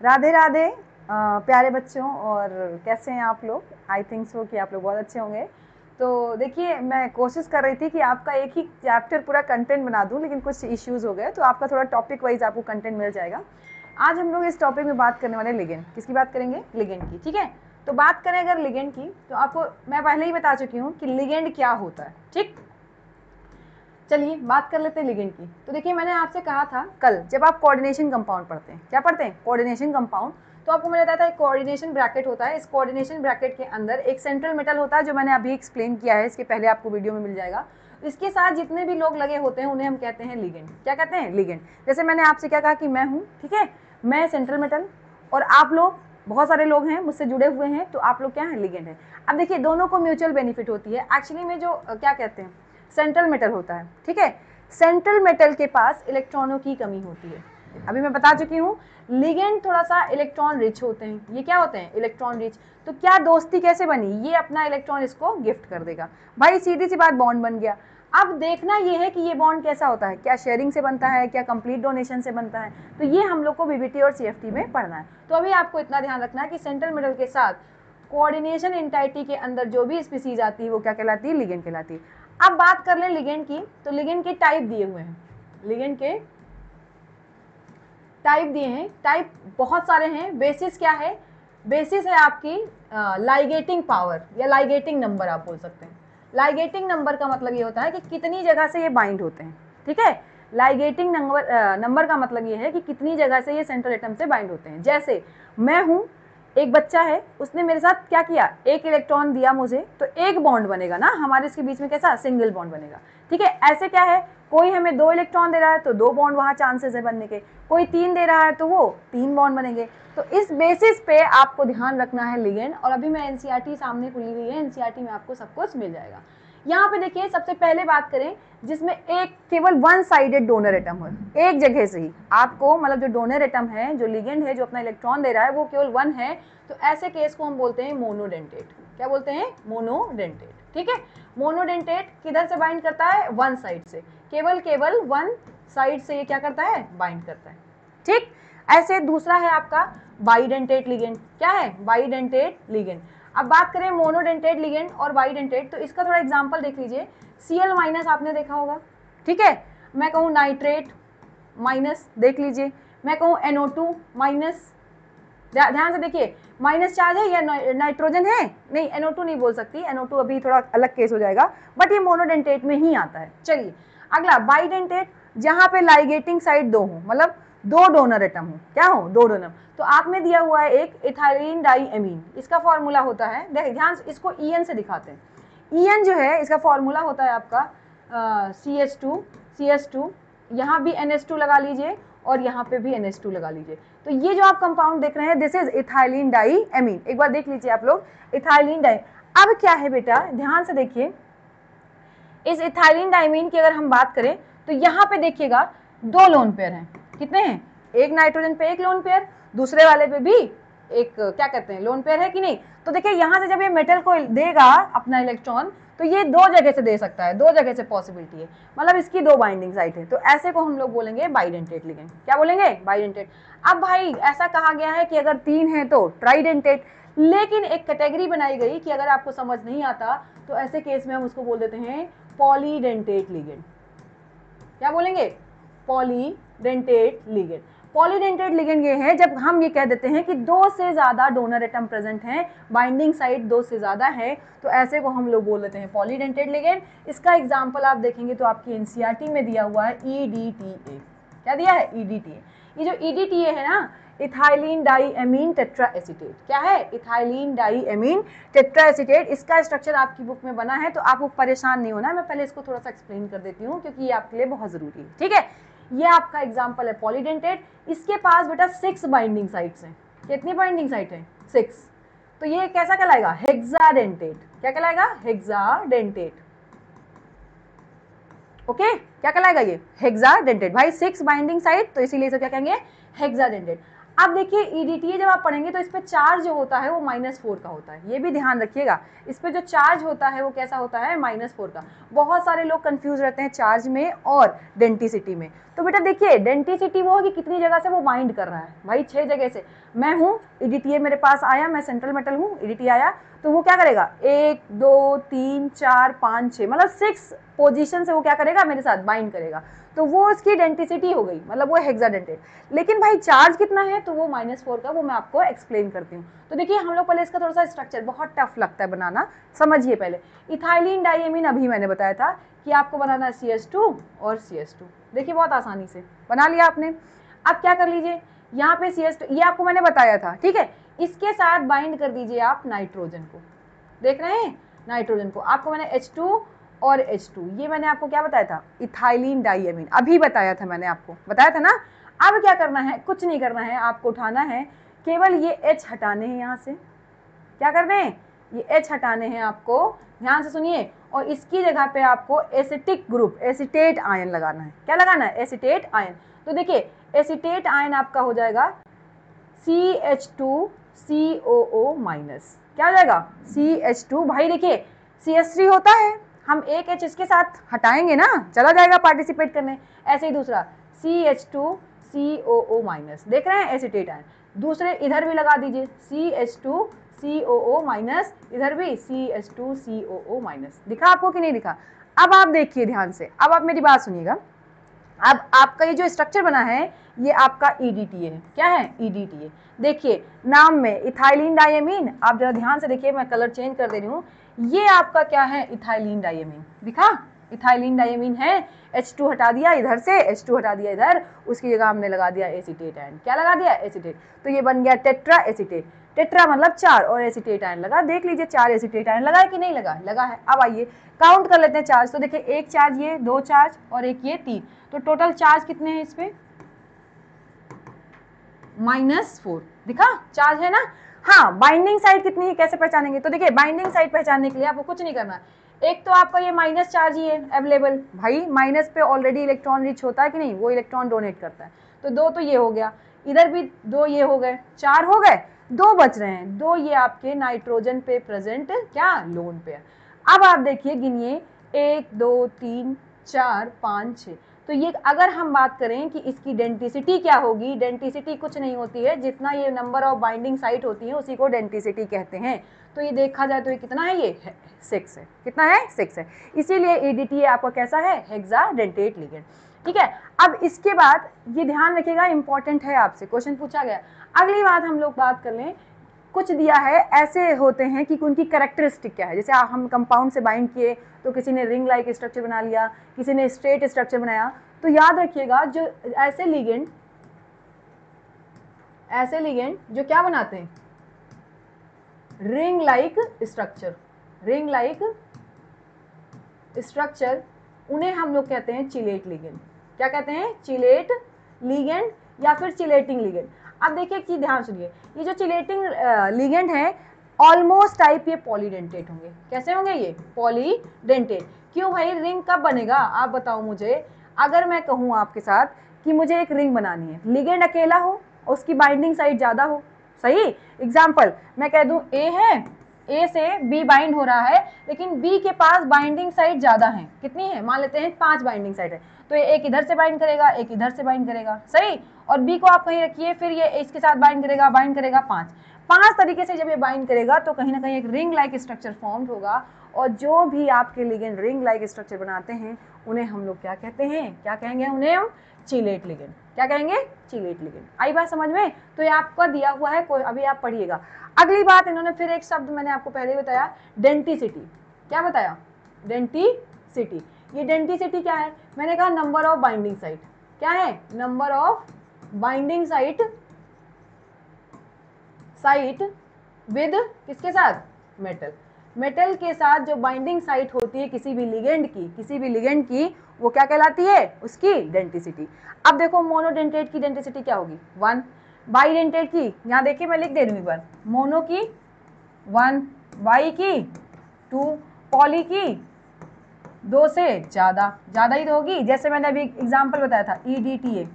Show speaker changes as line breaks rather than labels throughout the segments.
राधे राधे प्यारे बच्चों, और कैसे हैं आप लोग? आई थिंक सो कि आप लोग बहुत अच्छे होंगे। तो देखिए, मैं कोशिश कर रही थी कि आपका एक ही चैप्टर पूरा कंटेंट बना दूं, लेकिन कुछ इश्यूज हो गए, तो आपका थोड़ा टॉपिक वाइज आपको कंटेंट मिल जाएगा। आज हम लोग इस टॉपिक में बात करने वाले लिगेंड। किसकी बात करेंगे? लिगेंड की। ठीक है, तो बात करें अगर लिगेंड की, तो आपको मैं पहले ही बता चुकी हूँ कि लिगेंड क्या होता है। ठीक, चलिए बात कर लेते हैं लिगेंड की। तो देखिए, मैंने आपसे कहा था कल, जब आप कोऑर्डिनेशन कंपाउंड पढ़ते हैं, क्या पढ़ते हैं? Coordination compound. तो आपको मैंने बताया था एक कोऑर्डिनेशन ब्रैकेट होता है। इस कोऑर्डिनेशन ब्रैकेट के अंदर एक सेंट्रल मेटल होता है, जो मैंने अभी एक्सप्लेन किया है, इसके पहले आपको वीडियो में मिल जाएगा। इसके साथ जितने भी लोग लगे होते हैं उन्हें हम कहते हैं लिगेंड। क्या कहते हैं? लिगेंड। जैसे मैंने आपसे क्या कहा कि मैं हूँ, ठीक है, मैं सेंट्रल मेटल, और आप लोग बहुत सारे लोग हैं मुझसे जुड़े हुए हैं, तो आप लोग क्या हैं? लिगेंड है। अब देखिए, दोनों को म्यूचुअल बेनिफिट होती है। एक्चुअली में जो क्या कहते हैं, सेंट्रल मेटल होता है, ठीक है, सेंट्रल मेटल के पास इलेक्ट्रॉनों की कमी होती है। अभी मैं बता चुकी हूँ, लिगेंड थोड़ा सा इलेक्ट्रॉन रिच होते हैं। ये क्या होते हैं? Electron rich. तो क्या दोस्ती कैसे बनी? ये अपना इलेक्ट्रॉन इसको गिफ्ट कर देगा। भाई सीधी सी बात, बॉन्ड बन गया। अब देखना ये है कि ये बॉन्ड कैसा होता है, क्या शेयरिंग से बनता है, क्या कंप्लीट डोनेशन से बनता है। तो ये हम लोग को बीबीटी और सीएफटी में पढ़ना है। तो अभी आपको इतना ध्यान रखना है कि सेंट्रल मेटल के साथ कोऑर्डिनेशन एंटाइटी के अंदर जो भी स्पीसीज आती है वो क्या कहलाती है? लिगेंड कहलाती है। अब बात कर लें लिगेंड की, तो लिगेंड के टाइप दिए हुए हैं। लिगेंड के टाइप दिए हैं। टाइप बहुत सारे हैं। बेसिस क्या है? बेसिस है आपकी लाइगेटिंग पावर या लाइगेटिंग नंबर, आप बोल सकते हैं। लाइगेटिंग नंबर का मतलब ये होता है कि कितनी जगह से ये बाइंड होते हैं। ठीक है, लाइगेटिंग नंबर का मतलब ये है कि कितनी जगह से ये सेंट्रल एटम से बाइंड होते हैं। जैसे मैं हूं, एक बच्चा है, उसने मेरे साथ क्या किया? एक इलेक्ट्रॉन दिया मुझे, तो एक बॉन्ड बनेगा ना हमारे इसके बीच में, कैसा? सिंगल बॉन्ड बनेगा। ठीक है, ऐसे क्या है, कोई हमें 2 इलेक्ट्रॉन दे रहा है तो 2 बॉन्ड वहां चांसेस है बनने के, कोई 3 दे रहा है तो वो 3 बॉन्ड बनेंगे। तो इस बेसिस पे आपको ध्यान रखना है लिगेंड। और अभी मैं एनसीईआरटी सामने खुली हुई है, एनसीईआरटी में आपको सब कुछ मिल जाएगा। यहाँ पे देखिए, सबसे पहले बात करें जिसमें एक केवल वन साइडेड डोनर एटम हो, एक जगह से ही आपको, मतलब जो डोनर एटम है, जो लिगेंड है, जो अपना इलेक्ट्रॉन दे रहा है, वो केवल वन है, तो ऐसे केस को हम बोलते हैं मोनोडेंटेट। क्या बोलते हैं? मोनोडेंटेट। ठीक है, मोनोडेंटेट किधर से बाइंड करता है? वन साइड से, केवल वन साइड से ये क्या करता है? बाइंड करता है। ठीक, ऐसे दूसरा है आपका बाइडेंटेट लिगेंड। क्या है? Bidentate ligand. अब बात करें मोनोडेंटेट लिगेंड और बाइडेंटेट, तो इसका थोड़ा एग्जांपल देख लीजिए। Cl माइनस आपने देखा होगा, ठीक है, मैं कहूँ नाइट्रेट माइनस, देख लीजिए, मैं कहूँ NO2 माइनस, ध्यान से देखिए, माइनस चार्ज है या नाइट्रोजन है? नहीं, NO2 नहीं बोल सकती, NO2 अभी थोड़ा अलग केस हो जाएगा, बट ये मोनोडेंटेट में ही आता है। चलिए अगला बाइडेंटेट, जहां पे लाइगेटिंग साइड 2 हो, मतलब 2 डोनर एटम हो। क्या हो? 2 डोनर। तो आप में दिया हुआ है एक इथाइलिन डाइएमीन, इसका फॉर्मूला होता है, देख ध्यान से, इसको EN से दिखाते हैं। EN जो है, इसका फॉर्मूला होता है आपका CH2, यहाँ भी NH2 लगा लीजिए और यहाँ पे भी NH2 लगा लीजिए। तो ये जो आप कंपाउंड देख रहे हैं, दिस इज इथाइलिन डाइएमीन। एक बार देख लीजिए आप लोग, इथाइलिन डाई। अब क्या है बेटा, ध्यान से देखिए, इस इथाइलिन डाइमीन की अगर हम बात करें, तो यहाँ पे देखिएगा 2 लोन पेयर हैं। कितने हैं? एक नाइट्रोजन पे एक लोन पेयर, दूसरे वाले पे भी एक क्या कहते हैं, लोन पेयर है कि नहीं? तो देखिए, यहाँ से जब ये मेटल को देगा अपना इलेक्ट्रॉन, तो ये 2 जगह से दे सकता है, 2 जगह से पॉसिबिलिटी है, मतलब इसकी 2 बाइंडिंग साइट है। तो ऐसे को हम लोग बोलेंगे बाइडेंटेट लिगेंड। क्या बोलेंगे? बाइडेंटेट। अब भाई ऐसा कहा गया है कि अगर 3 है तो ट्राइडेंटेट, लेकिन एक कैटेगरी बनाई गई कि अगर आपको समझ नहीं आता तो ऐसे केस में हम उसको बोल देते हैं पॉलीडेंटेट लिगेंड। क्या बोलेंगे? Polydentate ligand. पॉलीडेंटेट लिगेंड ये है जब हम ये कह देते हैं कि 2 से ज्यादा डोनर एटम प्रेजेंट हैं, बाइंडिंग साइट 2 से ज्यादा है, तो ऐसे को हम लोग बोल देते हैं पॉलीडेंटेट लिगेंड। इसका एग्जांपल आप देखेंगे तो आपकी एनसीईआरटी में दिया हुआ है EDTA। क्या दिया है? EDTA। ये जो EDTA है ना, इथाइलिन डाइएमीन टेट्रा एसीटेट। क्या है? Ethylene diamine tetra acetate. इसका स्ट्रक्चर आपकी बुक में बना है, तो आपको परेशान नहीं होना है, मैं पहले इसको थोड़ा सा एक्सप्लेन कर देती हूँ क्योंकि ये आपके लिए बहुत जरूरी है। ठीक है, ये आपका एग्जाम्पल है पॉलीडेंटेट। इसके पास बेटा 6 बाइंडिंग साइट्स हैं। कितनी बाइंडिंग साइट है? 6। तो ये कैसा कहलाएगा? हेक्साडेंटेट। क्या कहलाएगा? हेक्साडेंटेट। ओके, क्या कहलाएगा ये? हेक्साडेंटेट। भाई 6 बाइंडिंग साइट, तो इसीलिए इसे क्या कहेंगे? हेक्साडेंटेट। अब देखिए EDTA जब आप पढ़ेंगे तो इस पे चार्ज जो होता है वो -4 का होता है, ये भी ध्यान रखिएगा। इस पे जो चार्ज होता है वो कैसा होता है, -4 का। बहुत सारे लोग कंफ्यूज रहते हैं चार्ज में और डेंटिसिटी में। तो बेटा देखिए डेंटिसिटी वो है कि कितनी जगह से वो बाइंड कर रहा है, भाई 6 जगह से। मैं हूँ, EDTA मेरे पास आया, मैं सेंट्रल मेटल हूँ, EDTA आया तो वो क्या करेगा, 1 2 3 4 5 6 मतलब 6 पोजीशन से वो क्या करेगा, मेरे साथ बाइंड करेगा। तो वो उसकी डेंटिसिटी हो गई, मतलब वो हेक्साडेंटेट। लेकिन भाई चार्ज कितना है, तो वो -4 का, वो मैं आपको एक्सप्लेन करती हूँ। तो देखिए हम लोग पहले इसका थोड़ा सा स्ट्रक्चर, बहुत टफ लगता है बनाना, समझिए पहले। इथाइलिन डाइएमीन अभी मैंने बताया था कि आपको बनाना है CH2 और CH2। देखिए बहुत आसानी से बना लिया आपने। अब क्या कर लीजिए, यहाँ पे CH2 ये आपको मैंने बताया था, ठीक है। इसके साथ बाइंड कर दीजिए आप नाइट्रोजन को, देख रहे हैं नाइट्रोजन को। आपको मैंने H2 और H2, ये मैंने आपको क्या बताया था, इथाइलिन डाइएमीन अभी बताया था, मैंने आपको बताया था ना। अब क्या करना है, कुछ नहीं करना है, आपको उठाना है, केवल ये H हटाने हैं यहाँ से। क्या करने हैं, ये H हटाने हैं आपको, ध्यान से सुनिए। और इसकी जगह पे आपको एसिटिक ग्रुप, एसिटेट आयन लगाना है। क्या लगाना है, एसिटेट आयन। तो देखिए एसिटेट आयन आपका हो जाएगा CH2COO-। क्या हो जाएगा, CH2। भाई देखिए CH3 होता है, हम एक H इसके साथ हटाएंगे ना, चला जाएगा पार्टिसिपेट करने। ऐसे ही दूसरा CH2COO-। देख रहे हैं एसिटेट आयन। दूसरे इधर भी लगा दीजिए CH2COO-, इधर भी CH2COO-। दिखा आपको कि नहीं दिखा। अब आप देखिए ध्यान से, अब आप मेरी बात सुनिएगा। अब आपका ये जो स्ट्रक्चर बना है ये आपका EDTA है। क्या है, EDTA। देखिए नाम में इथाइलिन डाइएमीन, आप जरा ध्यान से देखिए, मैं कलर चेंज कर दे रही हूँ। ये आपका क्या है, इथाइलिन डाइएमीन, दिखा इथाइलिन डाइएमीन है। H2 हटा दिया इधर से, H2 हटा दिया इधर, उसकी जगह हमने लगा दिया एसिटेट आयन। क्या लगा दिया, एसिटेट। तो ये बन गया टेट्रा एसिटेट। टेट्रा मतलब 4 और एसिटेट आयन लगा। देख लीजिए 4 एसिटेट आयन लगा है कि नहीं लगा, लगा है। अब आइए काउंट कर लेते हैं चार्ज। तो देखिए एक चार्ज ये, 2 चार्ज और एक ये 3, तो टोटल चार्ज कितने हैं इस पे, -4। दिखा चार्ज है ना। हाँ बाइंडिंग साइड कितनी है कैसे पहचानेंगे, तो देखिए बाइंडिंग साइड पहचानने के लिए आपको कुछ नहीं करना। एक तो आपका ये माइनस चार्ज ही है अवेलेबल, भाई माइनस पे ऑलरेडी इलेक्ट्रॉन रिच होता है कि नहीं, वो इलेक्ट्रॉन डोनेट करता है। तो 2 तो ये हो गया, इधर भी 2 ये हो गए, 4 हो गए, 2 बच रहे हैं। 2 ये आपके नाइट्रोजन पे प्रेजेंट क्या, लोन पेयर। अब आप देखिए गिनिए, 1 2 3 4 5 6। तो ये अगर हम बात करें कि इसकी डेंटिसिटी क्या होगी, डेंटिसिटी कुछ नहीं होती है, जितना ये नंबर ऑफ बाइंडिंग साइट होती है उसी को डेंटिसिटी कहते हैं। तो ये देखा जाए तो ये कितना है, ये 6 है। कितना है, 6 है। इसीलिए EDTA आपका कैसा है, हेक्साडेंटेट लिगेंड। ठीक है। अब इसके बाद ये ध्यान रखिएगा, इंपॉर्टेंट है, आपसे क्वेश्चन पूछा गया। अगली बात हम लोग बात कर लें, कुछ दिया है ऐसे होते हैं कि उनकी कैरेक्टरिस्टिक क्या है। जैसे हम कंपाउंड से बाइंड किए तो किसी ने रिंग लाइक स्ट्रक्चर बना लिया, किसी ने स्ट्रेट स्ट्रक्चर बनाया। तो याद रखिएगा जो ऐसे लिगेंड जो क्या बनाते हैं, ring like structure, ring like structure, उन्हें हम लोग कहते हैं चिलेट लिगेंड। क्या कहते हैं, चिलेट लिगेंड या फिर चिलेटिंग लिगेंड। अब देखिए कि ध्यान सुनिए, ये जो चिलेटिंग लिगेंड है ऑलमोस्ट टाइप ये पॉलीडेंटेट होंगे। कैसे होंगे ये, पॉलीडेंटेट। क्यों भाई, रिंग कब बनेगा आप बताओ मुझे। अगर मैं कहूँ आपके साथ कि मुझे एक रिंग बनानी है, लिगेंड अकेला हो, उसकी बाइंडिंग साइड ज़्यादा हो, सही। एग्जाम्पल मैं कह दूँ A है, A से B बाइंड हो रहा है, लेकिन B के पास बाइंडिंग साइड ज़्यादा है। कितनी है, मान लेते हैं 5 बाइंडिंग साइड है। तो ये एक इधर से बाइंड करेगा, एक इधर से बाइंड करेगा, सही। और B को आप कहीं रखिए, फिर ये इसके साथ बाइंड करेगा 5 तरीके से जब ये बाइंड करेगा तो कहीं ना कहीं एक रिंग लाइक स्ट्रक्चर फॉर्म्ड होगा। और जो भी आपके लिगेंड रिंग लाइक स्ट्रक्चर बनाते हैं उन्हें हम लोग क्या कहते हैं, क्या कहेंगे उन्हें हम, चिलेट लिगेंड। क्या कहेंगे, चिलेट लिगेंड। आई बात समझ में। तो ये आपका दिया हुआ है, कोई अभी आप पढ़िएगा। अगली बात इन्होंने फिर एक शब्द मैंने आपको पहले ही बताया, डेंटिसिटी। क्या बताया, डेंटिसिटी। ये डेंटिसिटी क्या है, मैंने कहा नंबर ऑफ बाइंडिंग साइट। क्या है, number of binding site with किसके साथ, मेटल। मेटल के साथ जो बाइंडिंग साइट होती है किसी भी लिगेंड की वो क्या कहलाती है, उसकी डेंटिसिटी। अब देखो मोनोडेंटेट की डेंटिसिटी क्या होगी, 1। बाइडेंटेट की, यहाँ देखिए मैं लिख दे रही हूँ एक बार, मोनो की 1, बाई की 2, पॉली की 2 से ज़्यादा ही होगी। जैसे मैंने अभी एग्जाम्पल बताया था EDTA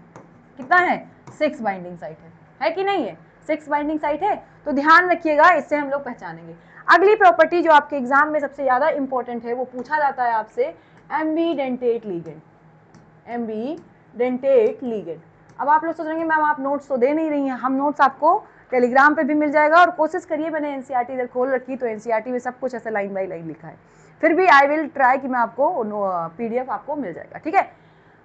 कितना है, 6 बाइंडिंग साइट है है कि नहीं है, 6 बाइंडिंग साइट है, तो ध्यान रखिएगा, इससे हम लोग पहचानेंगे। अगली प्रॉपर्टी जो आपके एग्जाम में सबसे ज्यादा इंपॉर्टेंट है, वो पूछा जाता है आपसे एम्बीडेंटेट लिगेंड, एम्बीडेंटेट लिगेंड। अब आप लोग सोच रहे हैं मैम आप नोट्स तो दे नहीं रही हैं, हम नोट्स आपको टेलीग्राम पे भी मिल जाएगा, और कोशिश करिए, मैंने एनसीईआरटी इधर खोल रखी, तो एनसीईआरटी में सब कुछ ऐसे लाइन बाय लाइन लिखा है, फिर भी आई विल ट्राई कि मैं आपको पीडीएफ आपको मिल जाएगा, ठीक है।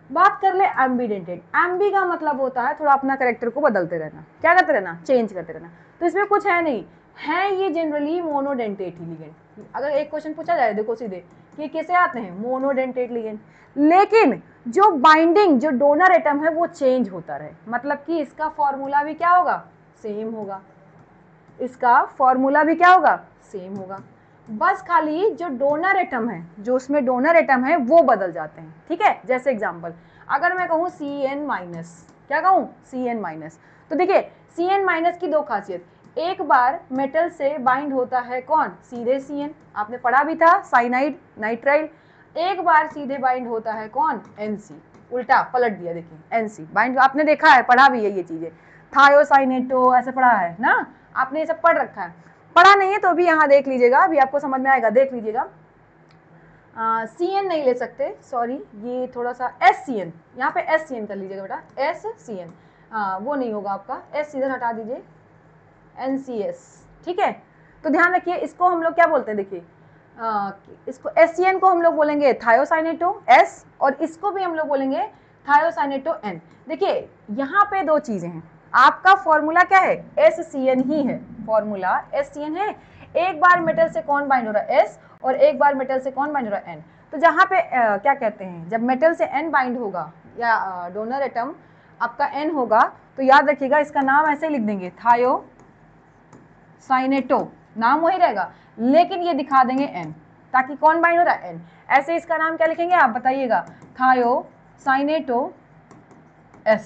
बात कर ले एम्बीडेंटेड। एम्बी का मतलब होता है थोड़ा अपना कैरेक्टर को बदलते रहना, क्या करते रहना, चेंज करते रहना, तो इसमें कुछ है नहीं, है ये जनरली मोनोडेंटेट लिगेंड। अगर एक क्वेश्चन पूछा जाए देखो सीधे कि कैसे आते हैं, मोनोडेंटेट लिगेंड, लेकिन जो बाइंडिंग, जो डोनर एटम है वो चेंज होता रहे, मतलब कि इसका फॉर्मूला भी क्या होगा, सेम होगा, इसका फॉर्मूला भी क्या होगा, सेम होगा, बस खाली जो डोनर एटम है, जो उसमें डोनर एटम है वो बदल जाते हैं, ठीक है। जैसे एग्जांपल अगर मैं कहूँ Cn-, क्या कहूँ, Cn-, तो देखिए Cn- की दो खासियत, एक बार मेटल से बाइंड होता है कौन, सीधे Cn, आपने पढ़ा भी था साइनाइड नाइट्राइल, एक बार सीधे बाइंड होता है कौन, Nc, उल्टा पलट दिया, देखिए Nc बाइंड, आपने देखा है, पढ़ा भी है ये चीजें, थायोसाइनेटो ऐसे पढ़ा है ना, आपने ये सब पढ़ रखा है, पढ़ा नहीं है तो भी यहाँ देख लीजिएगा, अभी आपको समझ में आएगा, देख लीजिएगा। Cn नहीं ले सकते, सॉरी, ये थोड़ा सा SCn, यहाँ पे SCn कर लीजिएगा बेटा, SCn, वो नहीं होगा आपका, S इधर हटा दीजिए, NCS, ठीक है। तो ध्यान रखिए, इसको हम लोग क्या बोलते हैं, देखिए इसको SCn को हम लोग बोलेंगे थायोसाइनेटो S, और इसको भी हम लोग बोलेंगे थायोसाइनेटो N। देखिए यहाँ पे दो चीजें हैं, आपका फॉर्मूला क्या है, SCn ही है, फॉर्मूला SCn है, एक बार मेटल से कौन बाइंड हो रहा है, S, और एक बार मेटल से कौन बाइंड हो रहा है, N। तो जहाँ पे क्या कहते हैं, जब मेटल से N बाइंड होगा या डोनर एटम आपका N होगा, तो याद रखिएगा इसका नाम ऐसे लिख देंगे, थायोसाइनेटो, नाम वही रहेगा, लेकिन ये दिखा देंगे N, ताकि कौन बाइंड हो रहा है, N। ऐसे इसका नाम क्या लिखेंगे आप बताइएगा, थायोसाइनेटो S,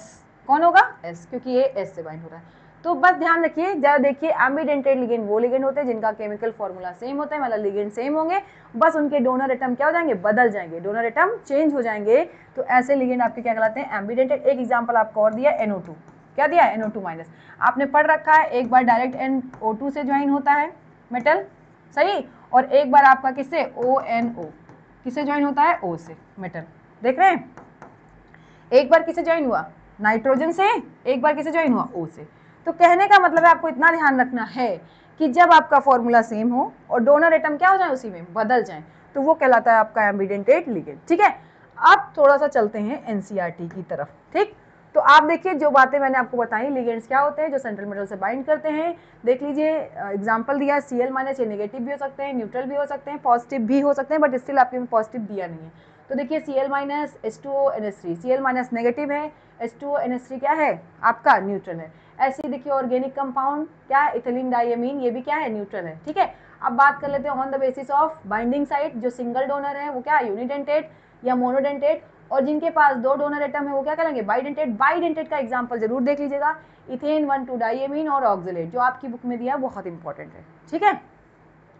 कौन होगा, S, क्योंकि ये S से बाइंड हो रहा है। तो बस ध्यान रखिए, जरा देखिए एम्बीडेंटेड लिगेंड वो लिगेंड होते हैं जिनका केमिकल फॉर्मूला सेम होता है, मतलब लिगेंड सेम होंगे, बस उनके डोनर एटम क्या हो जाएंगे, बदल जाएंगे, डोनर एटम चेंज हो जाएंगे, तो ऐसे लिगेंड आपके क्या कहलाते हैं, एम्बीडेंटेड। एक एग्जांपल आपको और दिया, NO2, क्या दिया, NO2-, आपने पढ़ रखा है, एक बार डायरेक्ट NO2 से ज्वाइन होता है मेटल, सही, और एक बार आपका किससे, ONO, किससे ज्वाइन होता है, O से मेटल, देख रहे हैं, एक बार किससे ज्वाइन हुआ, नाइट्रोजन से, एक बार किससे ज्वाइन हुआ, O से। तो कहने का मतलब है आपको इतना ध्यान रखना है कि जब आपका फॉर्मूला सेम हो और डोनर एटम क्या हो जाए, उसी में बदल जाए, तो वो कहलाता है आपका एम्बीडेंटेट लिगेंड, ठीक है। अब थोड़ा सा चलते हैं एनसीईआरटी की तरफ, ठीक। तो आप देखिए जो बातें मैंने आपको बताई, लिगेंड्स क्या होते हैं, जो सेंट्रल मेटल से बाइंड करते हैं, देख लीजिए एग्जांपल दिया है, Cl- ये नेगेटिव भी हो सकते हैं, न्यूट्रल भी हो सकते हैं, पॉजिटिव भी हो सकते हैं, बट स्टिल आपके में पॉजिटिव दिया नहीं है। तो देखिए Cl- H2O NH3, Cl- negative है, H2O NH3 क्या है आपका, न्यूट्रल है। ऐसे देखिए ऑर्गेनिक कंपाउंड क्या है, इथिलीन डाइअमीन, ये भी क्या है, न्यूट्रल है, ठीक है। अब बात कर लेते हैं on the basis of binding site, जो सिंगल डोनर है वो क्या है, यूनिडेंटेट या मोनोडेंटेट, और जिनके पास दो डोनर एटम है वो क्या करेंगे, बाइडेंटेट। बाइडेंटेट का एग्जांपल जरूर देख लीजिएगा, इथेन 1,2 डाइअमीन और ऑक्सलेट, जो आपकी बुक में दिया है बहुत इंपॉर्टेंट है, ठीक है।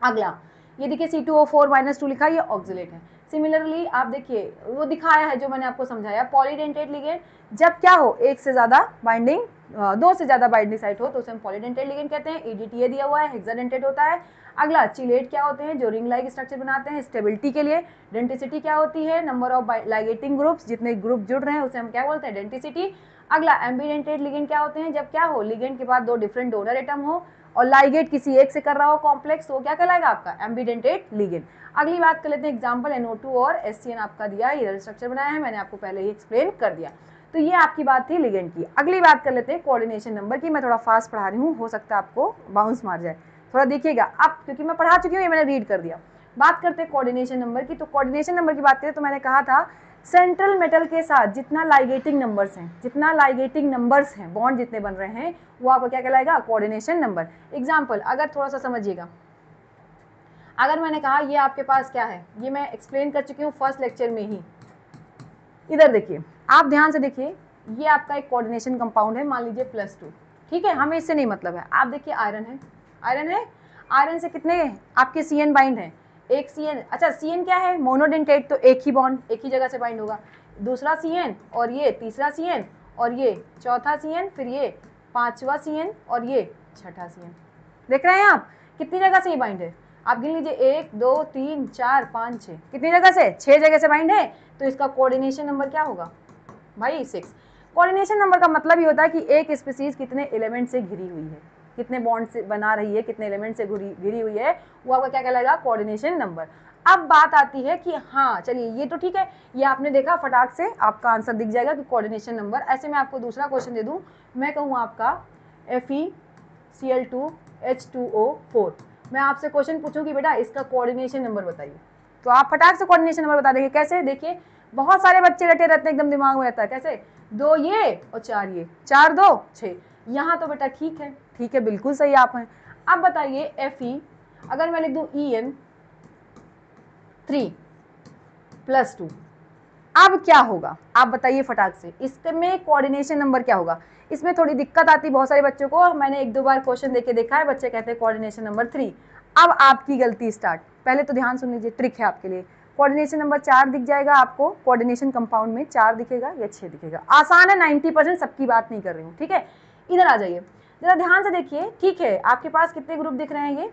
अगला ये देखिए C2O4-2 लिखा है, ये ऑक्सलेट है। सिमिलरली आप देखिए वो दिखाया है जो मैंने आपको समझाया, पॉलीडेंटेट लिगेंड, जब क्या हो, एक से ज्यादा बाइंडिंग, दो से ज्यादा बाइंडिंग साइट हो तो उसे हम पॉलीडेंटेट लिगेंड कहते हैं। EDTA दिया हुआ है, हेक्साडेंटेट होता है। अगला चिलेट क्या होते हैं, जो रिंग लाइक स्ट्रक्चर बनाते हैं स्टेबिलिटी के लिए। डेंटिसिटी क्या होती है, नंबर ऑफ लाइगेटिंग ग्रुप्स, जितने ग्रुप जुड़ रहे हैं उसे हम क्या बोलते हैं, डेंटिसिटी। अगला एम्बीडेंटेट लिगेंड क्या होते हैं, जब क्या हो, लिगेंड के बाद दो डिफरेंट डोनर एटम हो और लाइगेट किसी एक से कर रहा हो कॉम्प्लेक्स, तो क्या कहलाएगा आपका एम्बीडेंटेट लिगेंड। अगली बात कर लेते हैं एग्जांपल, NO2 और SCN आपका दिया है, ये स्ट्रक्चर बनाया है, मैंने आपको पहले ही एक्सप्लेन कर दिया। तो ये आपकी बात थी लिगेंड की। अगली बात कर लेते हैं कोऑर्डिनेशन नंबर की, मैं थोड़ा फास्ट पढ़ा रही हूँ, हो सकता है आपको बाउंस मार जाए, थोड़ा देखिएगा अब, क्योंकि मैं पढ़ा चुकी हूँ, ये मैंने रीड कर दिया। बात करते हैं कोऑर्डिनेशन नंबर की। तो कोऑर्डिनेशन नंबर की बात करें तो मैंने कहा था सेंट्रल मेटल के साथ जितना लाइगेटिंग नंबर्स हैं, जितना लाइगेटिंग नंबर्स हैं, बॉन्ड जितने बन रहे हैं, वो आपको क्या कहलाएगा, कोऑर्डिनेशन नंबर। एग्जांपल अगर थोड़ा सा समझिएगा, अगर मैंने कहा ये आपके पास क्या है, ये मैं एक्सप्लेन कर चुकी हूँ फर्स्ट लेक्चर में ही, इधर देखिए आप ध्यान से देखिए, ये आपका एक कोऑर्डिनेशन कंपाउंड है, मान लीजिए +2, ठीक है, हमें इससे नहीं मतलब है। आप देखिए आयरन है, आयरन है, आयरन से कितने आपके CN बाइंड है, एक CN, अच्छा CN क्या है, मोनोडेंटेट, तो एक ही बॉन्ड एक ही जगह से बाइंड होगा, दूसरा CN और ये तीसरा CN और ये चौथा CN, फिर ये 5वां CN और ये 6ठा CN। देख रहे हैं आप कितनी जगह से ये बाइंड है? आप गिन लीजिए 1 2 3 4 5 6, कितनी जगह से? 6 जगह से बाइंड है। तो इसका कोऑर्डिनेशन नंबर क्या होगा भाई? 6। कोऑर्डिनेशन नंबर का मतलब ये होता है कि एक स्पीसीज कितने एलिमेंट से घिरी हुई है, कितने बॉन्ड से बना रही है, कितने एलिमेंट से घिरी हुई है, वो आपका क्या कहलाएगा? Coordination number. अब बात आती है कि हाँ चलिए ये तो ठीक है, ये आपने देखा, फटाक से आपका आंसर दिख जाएगा कि कोऑर्डिनेशन नंबर। ऐसे मैं आपको दूसरा क्वेश्चन दे दूं, मैं कहूँ आपका FeCl2H2O4, मैं आपसे क्वेश्चन पूछूं कि बेटा इसका कोऑर्डिनेशन नंबर बताइए, तो आप फटाक से कोऑर्डिनेशन नंबर बता देंगे। कैसे? देखिए बहुत सारे बच्चे रटे रहते हैं, एकदम दिमाग में रहता है। कैसे? 2 ये और 4 ये, 4 2 6। यहाँ तो बेटा ठीक है, ठीक है, बिल्कुल सही आप हैं। अब बताइए Fe, अगर मैं लिख दूं En3+2, अब क्या होगा आप बताइए फटाक से, इसमें कोऑर्डिनेशन नंबर क्या होगा? इसमें थोड़ी दिक्कत आती है बहुत सारे बच्चों को, मैंने 1-2 बार क्वेश्चन देके देखा है, बच्चे कहते हैं कोऑर्डिनेशन नंबर 3। अब आपकी गलती स्टार्ट। पहले तो ध्यान सुन लीजिए, ट्रिक है आपके लिए। कोऑर्डिनेशन नंबर 4 दिख जाएगा आपको, कोऑर्डिनेशन कंपाउंड में 4 दिखेगा या 6 दिखेगा। आसान है, 90% सबकी बात नहीं कर रही हूँ, ठीक है। इधर आ जाइए, जरा ध्यान से देखिए। ठीक है, आपके पास कितने ग्रुप दिख रहे हैं? ये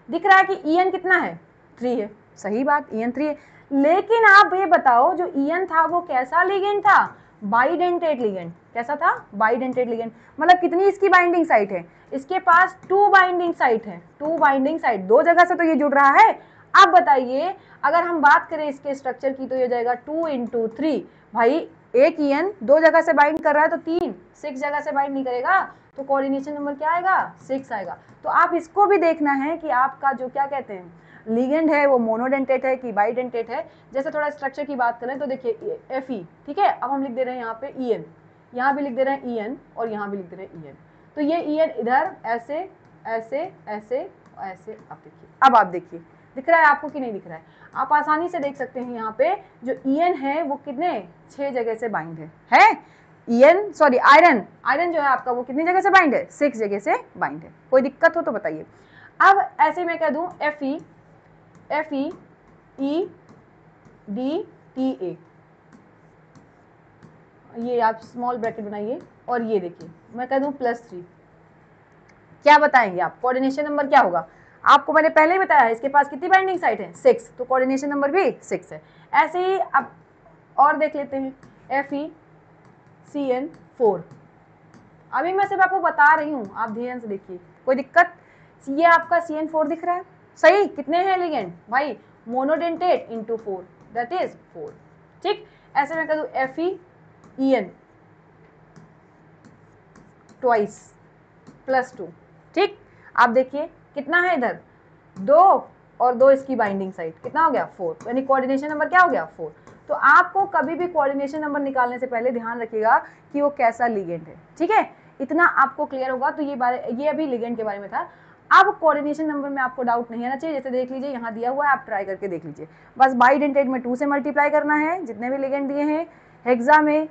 दिख रहा है कि En कितना है? 3 है, सही बात, En 3 है। लेकिन आप ये बताओ जो En था वो कैसा लिगेंड था? Bidentate ligand. कैसा था? Bidentate ligand. मतलब कितनी इसकी बाइंडिंग साइट है? इसके पास 2 बाइंडिंग साइट है, 2 बाइंडिंग साइट, 2 जगह से तो ये जुड़ रहा है। अब बताइए अगर हम बात करें इसके स्ट्रक्चर की तो ये जाएगा 2 × 3। भाई एक En 2 जगह से बाइंड कर रहा है तो 6 जगह से बाइंड नहीं करेगा, तो कोऑर्डिनेशन नंबर क्या आएगा? 6 आएगा। तो आप इसको भी देखना है कि आपका जो क्या कहते हैं लिगेंड है वो मोनोडेंटेट है कि बाइडेंटेट है। जैसे थोड़ा स्ट्रक्चर की बात करें तो देखिए Fe, ठीक है। अब हम लिख दे रहे हैं यहाँ पे En, यहाँ भी लिख दे रहे हैं En और यहाँ भी लिख दे रहे हैं En। तो ये En इधर ऐसे ऐसे ऐसे ऐसे, आप देखिए, अब आप देखिए दिख रहा है आपको कि नहीं दिख रहा है? आप आसानी से देख सकते हैं यहाँ पे जो En है वो कितने 6 जगह से बाइंड है? आयरन जो है आपका वो कितनी जगह से बाइंड है? 6 जगह से बाइंड है। कोई दिक्कत हो तो बताइए। अब ऐसे मैं कह दूं FeEDTA, ये आप स्मॉल ब्रैकेट बनाइए और ये देखिए मैं कह दूं +3, क्या बताएंगे आप? कोऑर्डिनेशन नंबर क्या होगा? आपको मैंने पहले ही बताया इसके पास कितनी बाइंडिंग साइट है? 6, तो कोऑर्डिनेशन नंबर भी 6 है। ऐसे ही अब और देख लेते हैं FeCN4। अभी मैं सिर्फ आपको बता रही हूँ, आप ध्यान से देखिए, कोई दिक्कत? ये आपका CN4 दिख रहा है, सही। कितने हैं लिगेंड भाई? मोनोडेंटेट × 4, दैट इज 4, ठीक। ऐसे मैं कह दूं FeEN +2, ठीक। आप देखिए कितना है इधर? 2 और 2 इसकी बाइंडिंग साइड, कितना हो गया? 4, यानी कोऑर्डिनेशन नंबर क्या हो गया? 4। तो आपको कभी भी कोऑर्डिनेशन नंबर निकालने से पहले ध्यान रखिएगा कि वो कैसा लिगेंड है, ठीक है। इतना आपको क्लियर होगा। तो ये अभी लिगेंड के बारे में था। अब कोऑर्डिनेशन नंबर में आपको डाउट नहीं आना चाहिए। जैसे देख लीजिए यहाँ दिया हुआ है, आप ट्राई करके देख लीजिए। बस बाइडेंटेट में 2 से मल्टीप्लाई करना है, जितने भी लिगेंड दिए हैं। हेक्सा में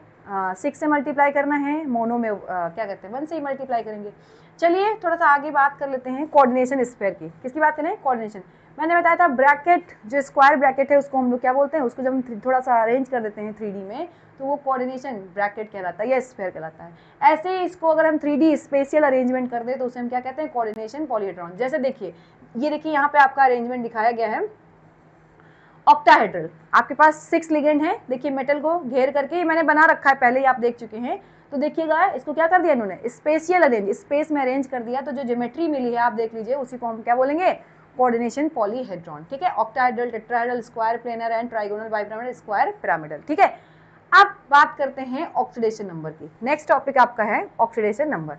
6 से मल्टीप्लाई करना है। मोनो में क्या कहते हैं 1 से ही मल्टीप्लाई करेंगे। चलिए थोड़ा सा आगे बात कर लेते हैं कोऑर्डिनेशन स्फीयर की। किसकी बात करें? कोऑर्डिनेशन। मैंने बताया था ब्रैकेट, जो स्क्वायर ब्रैकेट है उसको हम लोग क्या बोलते हैं? उसको जब हम थोड़ा सा अरेंज कर देते हैं 3D में तो वो कोऑर्डिनेशन ब्रैकेट कहलाता है या स्फीयर कहलाता है। ऐसे ही इसको अगर हम 3D स्पेशियल अरेंजमेंट कर दें तो उसे हम क्या कहते हैं? Coordination polyhedron. जैसे देखिए ये देखिए यहाँ पे आपका अरेंजमेंट दिखाया गया है ऑक्टाहेड्रल। आपके पास 6 लिगेंड है। देखिए मेटल को घेर करके मैंने बना रखा है, पहले ही आप देख चुके हैं। तो देखिएगा इसको क्या कर दिया इन्होंने? स्पेशियल अरेंज, स्पेस में अरेंज कर दिया। तो जो ज्योमेट्री मिली है आप देख लीजिए, उसी को हम क्या बोलेंगे? कोऑर्डिनेशन पॉलीहेड्रॉन, ठीक है। Octahedral, tetrahedral, square, planar and trigonal, bipyramidal, square, pyramidal, ठीक है। अब बात करते हैं ऑक्सीडेशन नंबर की। नेक्स्ट टॉपिक आपका है ऑक्सीडेशन नंबर।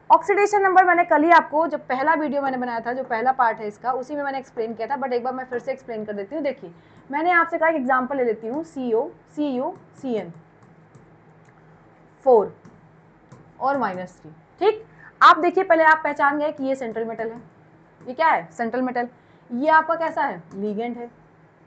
ऑक्सीडेशन नंबर मैंने कल ही आपको, जो पहला वीडियो मैंने बनाया था, जो पहला पार्ट है इसका, उसी में मैंने एक्सप्लेन किया था, बट एक बार मैं फिर से एक्सप्लेन कर देती हूँ। देखिए मैंने आपसे कहा एग्जांपल ले लेती हूँ CO, CU, CN 4 और -3, ठीक। आप देखिए पहले आप पहचान गए कि ये सेंट्रल मेटल है। ये क्या है? Central metal. ये आपका कैसा है? लिगेंड है,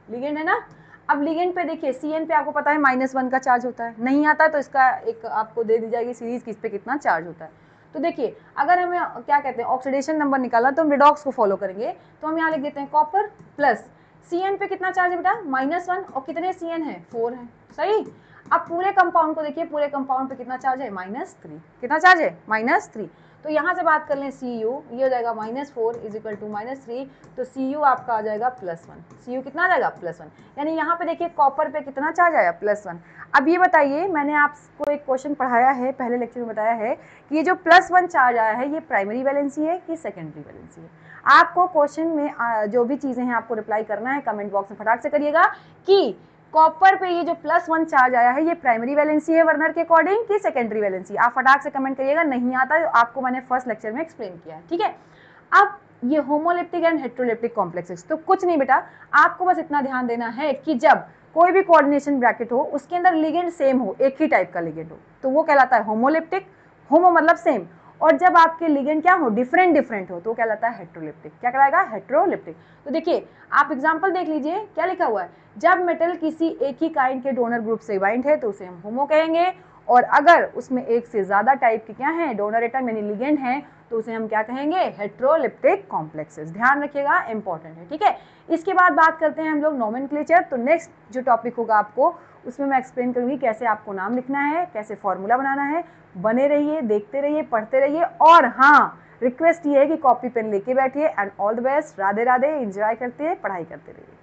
लिगेंड है ना। अब लिगेंड पे देखिए CN पे आपको पता है -1 का चार्ज होता है। नहीं आता तो इसका एक आपको दे दी जाएगी सीरीज किस पे कितना चार्ज होता है। तो देखिए अगर हमें क्या कहते हैं ऑक्सीडेशन नंबर निकालना तो हम रिडॉक्स को फॉलो करेंगे। तो हम यहाँ लिख देते हैं कॉपर प्लस CN पे कितना चार्ज है बेटा? -1 और कितने CN है? 4 है, सही। अब पूरे कंपाउंड को देखिए, पूरे कंपाउंड पे कितना चार्ज है, -3, कितना चार्ज है, -3। तो यहाँ से बात कर लें Cu, ये हो जाएगा -4 इज इक्वल टू -3, तो Cu आपका आ जाएगा +1। Cu कितना आ जाएगा, +1। यानी यहाँ पे देखिए कॉपर पे कितना चार्ज आया, +1। अब ये बताइए, मैंने आपको एक क्वेश्चन पढ़ाया है, पहले लेक्चर में बताया है कि ये जो +1 चार्ज आया है ये प्राइमरी वैलेंसी है कि सेकेंडरी वैलेंसी है। आपको क्वेश्चन में जो भी चीज़ें हैं आपको रिप्लाई करना है, कमेंट बॉक्स में फटाक से करिएगा कि कॉपर पे ये जो +1 चार्ज आया है ये प्राइमरी वैलेंसी है वर्नर के अकॉर्डिंग कि सेकेंडरी वैलेंसी। आप फटाक से कमेंट करिएगा, नहीं आता तो आपको मैंने फर्स्ट लेक्चर में एक्सप्लेन किया है, ठीक है। अब ये होमोलिप्टिक एंड हेट्रोलिप्टिक कॉम्प्लेक्सेस, तो कुछ नहीं बेटा, आपको बस इतना ध्यान देना है कि जब कोई भी कोऑर्डिनेशन ब्रैकेट हो उसके अंदर लिगेंड सेम हो, एक ही टाइप का लिगेंड हो, तो वो कहलाता है होमोलिप्टिक, होमो मतलब सेम, और जब आपके लिगेंड क्या हो, डिफरेंट डिफरेंट हो, तो कहलाता है हेट्रोलिप्टिक। क्या कहलाएगा, हेट्रोलिप्टिक। तो देखिए आप एग्जांपल देख लीजिए, क्या लिखा हुआ है, जब मेटल किसी एक ही काइंड के डोनर ग्रुप से बाइंड है तो उसे हम होमो कहेंगे, और अगर उसमें एक से ज्यादा टाइप के क्या हैं, डोनर एटम यानी लिगेंड हैं, तो उसे हम क्या कहेंगे, हेट्रोलिप्टिक कॉम्प्लेक्सेस। ध्यान रखिएगा, इंपॉर्टेंट है, ठीक है। इसके बाद बात करते हैं हम लोग नोमेनक्लेचर। तो नेक्स्ट जो टॉपिक होगा आपको, उसमें मैं एक्सप्लेन करूंगी कैसे आपको नाम लिखना है, कैसे फॉर्मूला बनाना है। बने रहिए, देखते रहिए, पढ़ते रहिए, और हाँ रिक्वेस्ट ये है कि कॉपी पेन लेके बैठिए। And all the best, Radhe Radhe, enjoy करते हैं, पढ़ाई करते रहिए।